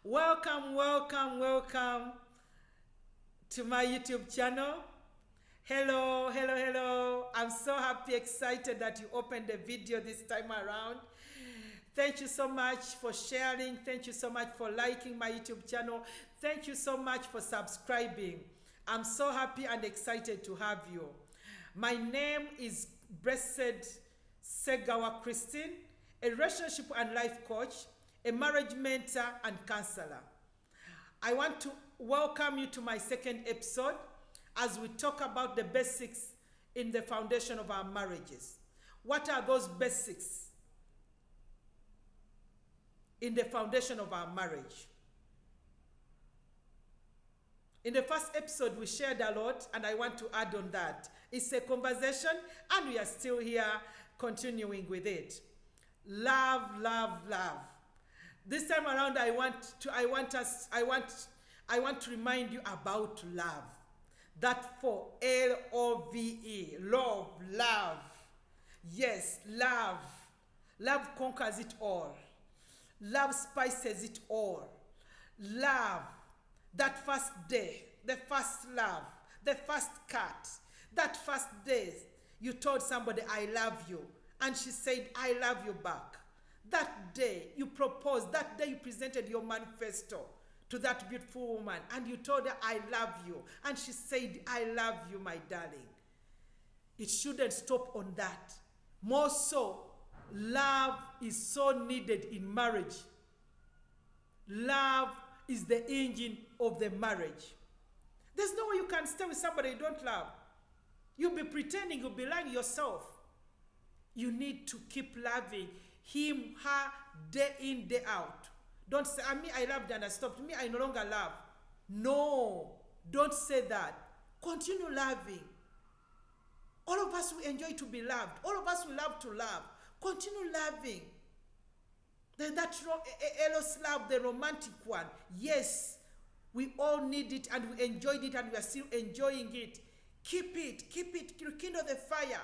Welcome, welcome, welcome to my YouTube channel. Hello, hello, hello. I'm so happy, excited that you opened the video this time around. Thank you so much for sharing. Thank you so much for liking my YouTube channel. Thank you so much for subscribing. I'm so happy and excited to have you. My name is Blessed Segawa Christine, a relationship and life coach, a marriage mentor and counselor. I want to welcome you to my second episode as we talk about the basics in the foundation of our marriages. What are those basics in the foundation of our marriage? In the first episode, we shared a lot, and I want to add on that. It's a conversation, and we are still here continuing with it. Love, love, love. This time around, I want to remind you about love. That for L-O-V-E, love. Yes, love. Love conquers it all. Love spices it all. Love. That first day, the first love, the first cut, that first day you told somebody, I love you, and she said, I love you back. That day you proposed, that day you presented your manifesto to that beautiful woman, and you told her, I love you, and she said, I love you, my darling. It shouldn't stop on that. More so, love is so needed in marriage. Love is the engine of the marriage. There's no way you can stay with somebody you don't love. You'll be pretending, you'll be lying yourself. You need to keep loving him, her, day in, day out. Don't say, I loved and I stopped. Me, I no longer love. No, don't say that. Continue loving. All of us will enjoy to be loved. All of us will love to love. Continue loving. That Eros love, the romantic one. Yes, we all need it and we enjoyed it and we are still enjoying it. Keep it, rekindle the fire.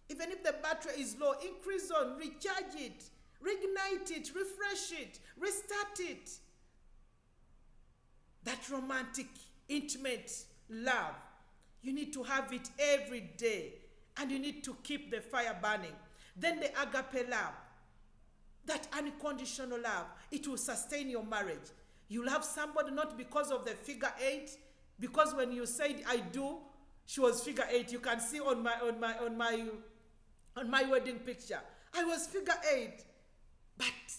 Even if the battery is low, increase on, recharge it, reignite it, refresh it, restart it. That romantic, intimate love, you need to have it every day and you need to keep the fire burning. Then the agape love. That unconditional love, it will sustain your marriage. You love somebody not because of the figure 8, because when you said I do, she was figure 8. You can see on my wedding picture, I was figure 8. But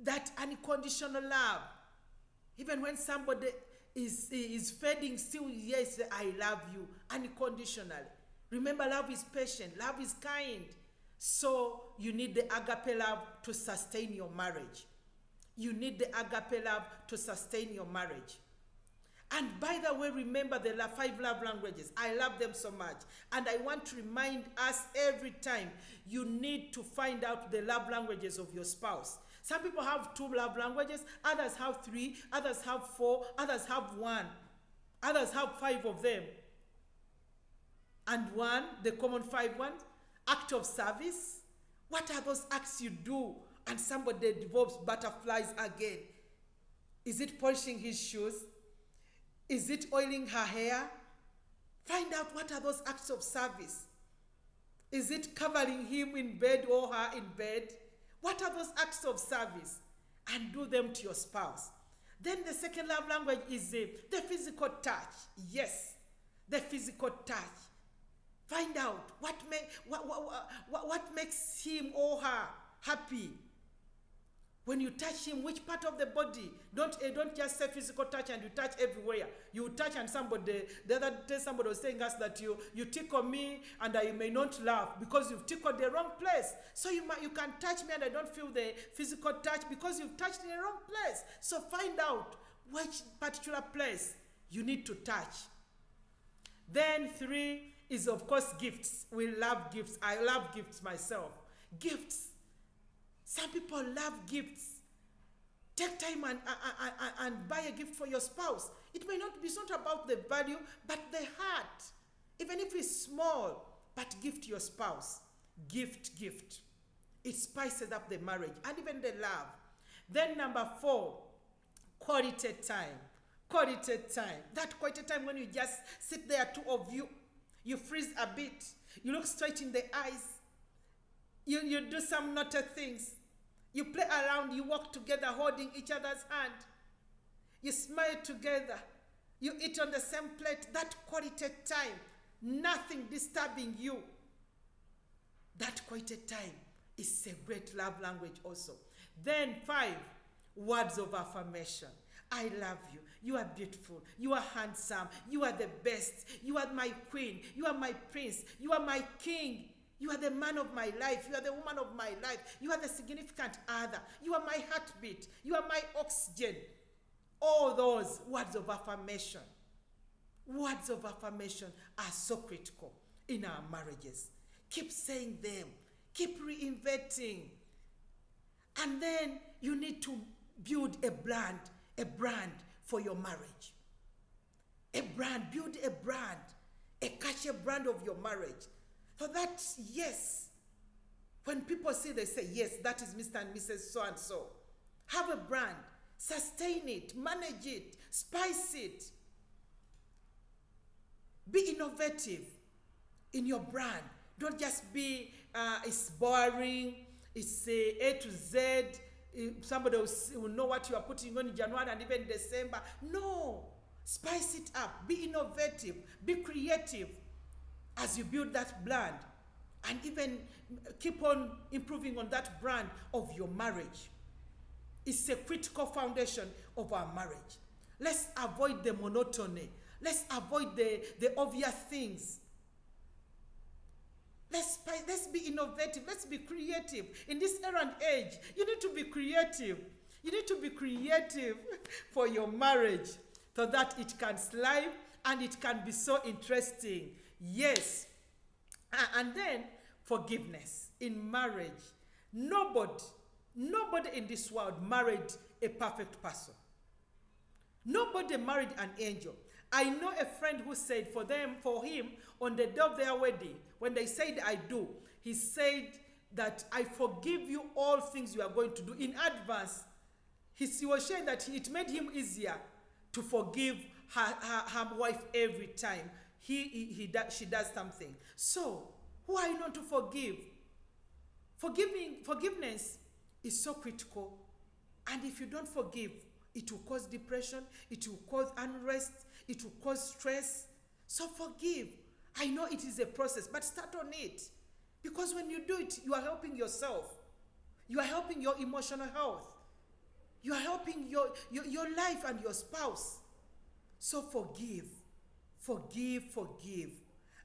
that unconditional love, even when somebody is fading, still yes, I love you unconditionally. Remember, love is patient, love is kind. So you need the agape love to sustain your marriage. You need the agape love to sustain your marriage. And by the way, remember the 5 love languages. I love them so much. And I want to remind us every time, you need to find out the love languages of your spouse. Some people have 2 love languages, others have 3, others have 4, others have 1, others have 5 of them. And one, the common 5 ones, act of service. What are those acts you do and somebody develops butterflies again? Is it polishing his shoes? Is it oiling her hair? Find out what are those acts of service. Is it covering him in bed or her in bed? What are those acts of service? And do them to your spouse. Then the second love language is the physical touch. Yes, the physical touch. Find out what makes him or her happy. When you touch him, which part of the body? Don't just say physical touch and you touch everywhere. You touch and somebody, the other day somebody was saying us that you tickle me and I may not laugh because you've tickled the wrong place. So you can touch me and I don't feel the physical touch because you've touched in the wrong place. So find out which particular place you need to touch. Then 3 is of course gifts. We love gifts. I love gifts myself. Gifts. Some people love gifts. Take time and buy a gift for your spouse. It may not be, it's not about the value, but the heart. Even if it's small, but gift your spouse. Gift. It spices up the marriage and even the love. Then number 4, quality time. Quality time. That quality time when you just sit there, two of you, you freeze a bit, you look straight in the eyes, you do some naughty things, you play around, you walk together holding each other's hand, you smile together, you eat on the same plate. That quality time, nothing disturbing you. That quality time is a great love language also. Then 5, words of affirmation. I love you. You are beautiful. You are handsome. You are the best. You are my queen. You are my prince. You are my king. You are the man of my life. You are the woman of my life. You are the significant other. You are my heartbeat. You are my oxygen. All those words of affirmation. Words of affirmation are so critical in our marriages. Keep saying them. Keep reinventing. And then you need to build a brand for your marriage. A brand, build a brand, a catchy brand of your marriage. So that, yes, when people see, they say, yes, that is Mr. and Mrs. So-and-so. Have a brand, sustain it, manage it, spice it. Be innovative in your brand. Don't just be, it's boring, it's A to Z. Somebody will know what you are putting on in January and even December. No, spice it up. Be innovative. Be creative as you build that brand. And even keep on improving on that brand of your marriage. It's a critical foundation of our marriage. Let's avoid the monotony. Let's avoid the obvious things. Let's be innovative. Let's be creative. In this era and age, you need to be creative. You need to be creative for your marriage so that it can thrive and it can be so interesting. Yes. And then forgiveness in marriage. Nobody in this world married a perfect person. Nobody married an angel. I know a friend who said for him, on the day of their wedding, when they said I do, he said that I forgive you all things you are going to do in advance. He was sharing that it made him easier to forgive her wife every time she does something. So, who are you not to forgive? Forgiveness is so critical. And if you don't forgive, it will cause depression, it will cause unrest, it will cause stress. So forgive. I know it is a process, but start on it. Because when you do it, you are helping yourself. You are helping your emotional health. You are helping your life and your spouse. So forgive. Forgive, forgive.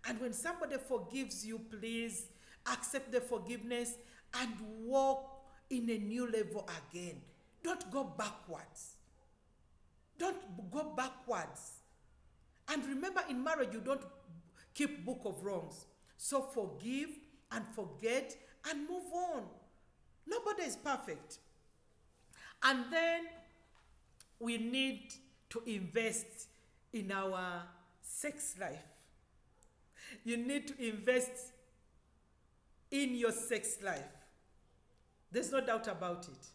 And when somebody forgives you, please accept the forgiveness and walk in a new level again. Don't go backwards. Don't go backwards. And remember, in marriage, you don't keep book of wrongs. So forgive and forget and move on. Nobody is perfect. And then we need to invest in our sex life. You need to invest in your sex life. There's no doubt about it.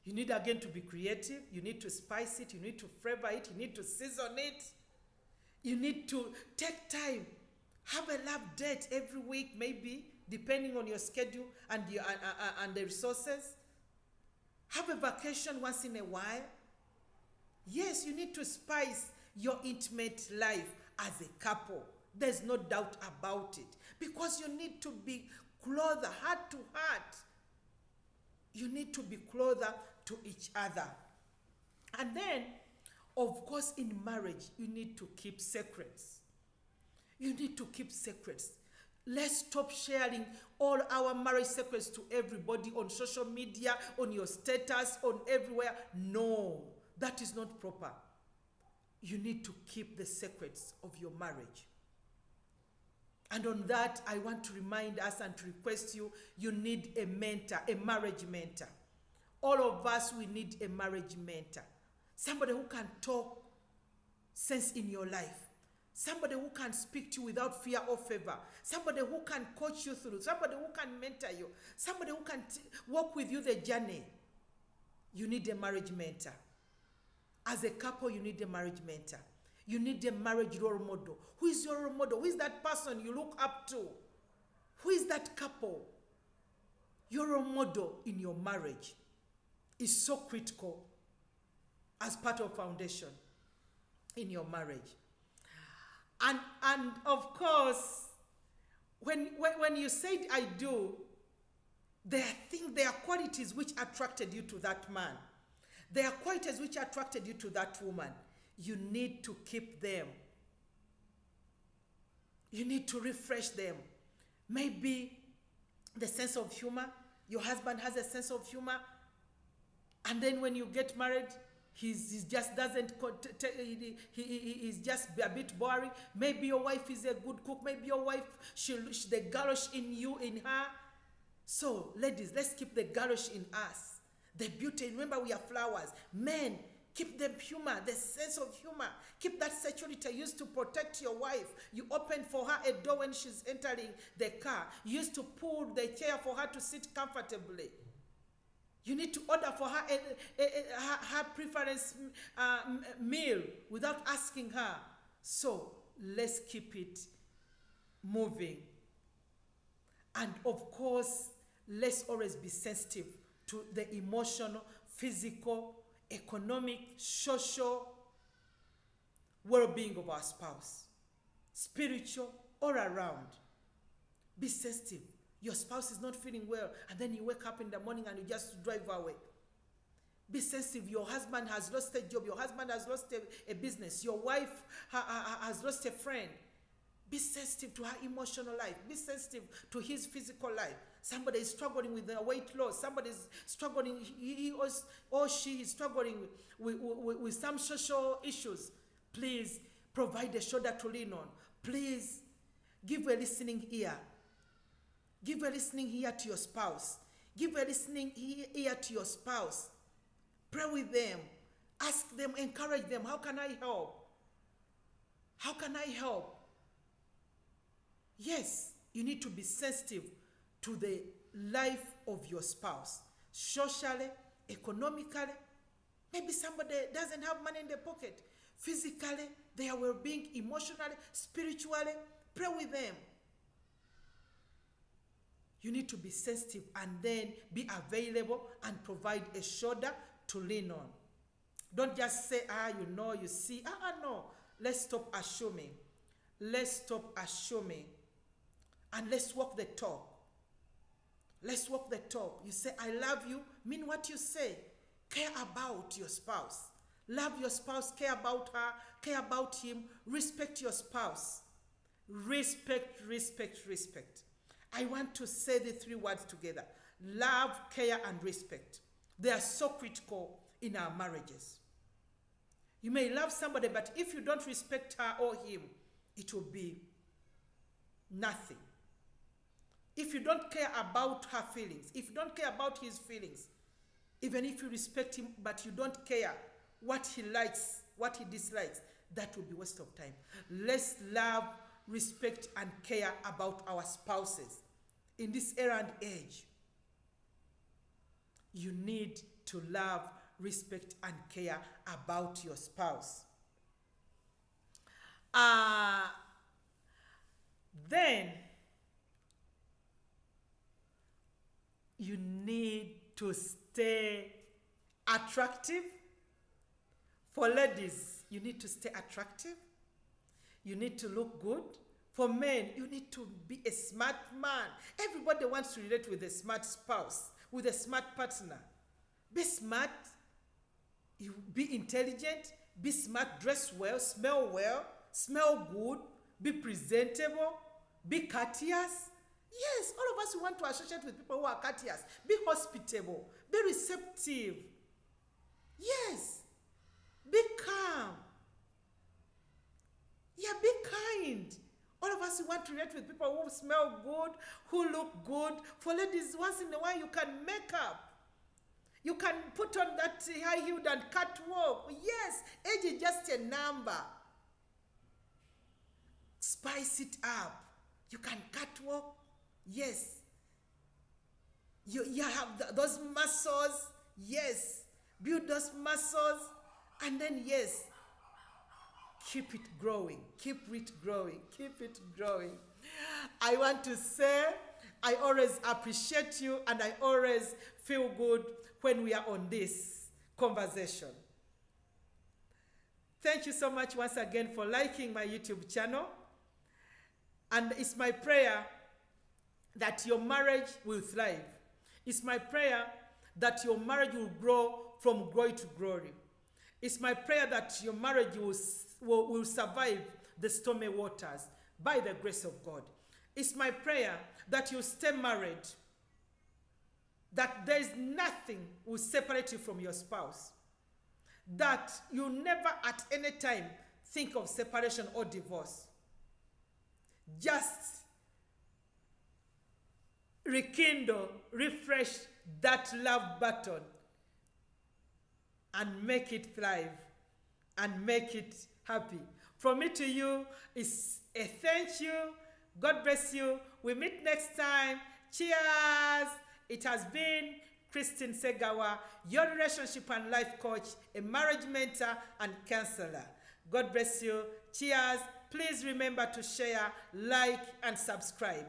You need again to be creative. You need to spice it. You need to flavor it. You need to season it. You need to take time. Have a love date every week, maybe, depending on your schedule and the resources. Have a vacation once in a while. Yes, you need to spice your intimate life as a couple. There's no doubt about it. Because you need to be closer, heart to heart. You need to be closer to each other. And then, of course, in marriage, you need to keep secrets. You need to keep secrets. Let's stop sharing all our marriage secrets to everybody on social media, on your status, on everywhere. No, that is not proper. You need to keep the secrets of your marriage. And on that, I want to remind us and to request you, you need a mentor, a marriage mentor. All of us, we need a marriage mentor. Somebody who can talk sense in your life. Somebody who can speak to you without fear or favor. Somebody who can coach you through. Somebody who can mentor you. Somebody who can walk with you the journey. You need a marriage mentor. As a couple, you need a marriage mentor. You need a marriage role model. Who is your role model? Who is that person you look up to? Who is that couple? Your role model in your marriage is so critical as part of foundation in your marriage. And of course, when you said I do, there are qualities which attracted you to that man. There are qualities which attracted you to that woman. You need to keep them. You need to refresh them. Maybe the sense of humor. Your husband has a sense of humor. And then when you get married, he's just doesn't, he's just a bit boring. Maybe your wife is a good cook. Maybe your wife, the garage in you, in her. So, ladies, let's keep the garage in us. The beauty, remember we are flowers. Men, keep the humor, the sense of humor. Keep that security. You used to protect your wife. You opened for her a door when she's entering the car. You used to pull the chair for her to sit comfortably. You need to order for her her preference meal without asking her. So, let's keep it moving. And of course, let's always be sensitive to the emotional, physical, economic, social well-being of our spouse. Spiritual, all around. Be sensitive. Your spouse is not feeling well, and then you wake up in the morning and you just drive away. Be sensitive. Your husband has lost a job. Your husband has lost a business. Your wife has lost a friend. Be sensitive to her emotional life. Be sensitive to his physical life. Somebody is struggling with their weight loss. Somebody is struggling, he or she is struggling with some social issues. Please provide a shoulder to lean on. Please give a listening ear. Give a listening ear to your spouse. Give a listening ear to your spouse. Pray with them. Ask them, encourage them. How can I help? How can I help? Yes, you need to be sensitive to the life of your spouse. Socially, economically. Maybe somebody doesn't have money in their pocket. Physically, their well-being, emotionally, spiritually. Pray with them. You need to be sensitive and then be available and provide a shoulder to lean on. Don't just say, you see. No. Let's stop assuming. Let's stop assuming. And let's walk the talk. Let's walk the talk. You say, I love you. Mean what you say. Care about your spouse. Love your spouse. Care about her. Care about him. Respect your spouse. Respect, respect, respect. I want to say the three words together. Love, care, and respect. They are so critical in our marriages. You may love somebody, but if you don't respect her or him, it will be nothing. If you don't care about her feelings, if you don't care about his feelings, even if you respect him, but you don't care what he likes, what he dislikes, that will be waste of time. Let's love, respect, and care about our spouses. In this era and age, you need to love, respect, and care about your spouse. Then, you need to stay attractive. For ladies, you need to stay attractive. You need to look good. For men, you need to be a smart man. Everybody wants to relate with a smart spouse, with a smart partner. Be smart. You be intelligent. Be smart. Dress well. Smell good. Be presentable. Be courteous. Yes, all of us want to associate with people who are courteous. Be hospitable. Be receptive. Yes. Be calm. Yeah, be kind. All of us want to relate with people who smell good, who look good. For ladies, once in a while, you can make up. You can put on that high-heeled and catwalk. Yes, age is just a number. Spice it up. You can catwalk. Yes. You have those muscles. Yes. build those muscles, and then, yes, keep it growing, keep it growing, keep it growing. I want to say, I always appreciate you, and I always feel good when we are on this conversation. Thank you so much once again for liking my YouTube channel. And it's my prayer that your marriage will thrive. It's my prayer that your marriage will grow from glory to glory. It's my prayer that your marriage will survive the stormy waters by the grace of God. It's my prayer that you stay married, that there is nothing will separate you from your spouse, that you never at any time think of separation or divorce. Just rekindle, refresh that love button and make it thrive and make it happy. From me to you is a thank you. God bless you. We meet next time. Cheers. It has been Christine Segawa, your relationship and life coach, a marriage mentor and counselor. God bless you. Cheers. Please remember to share, like, and subscribe.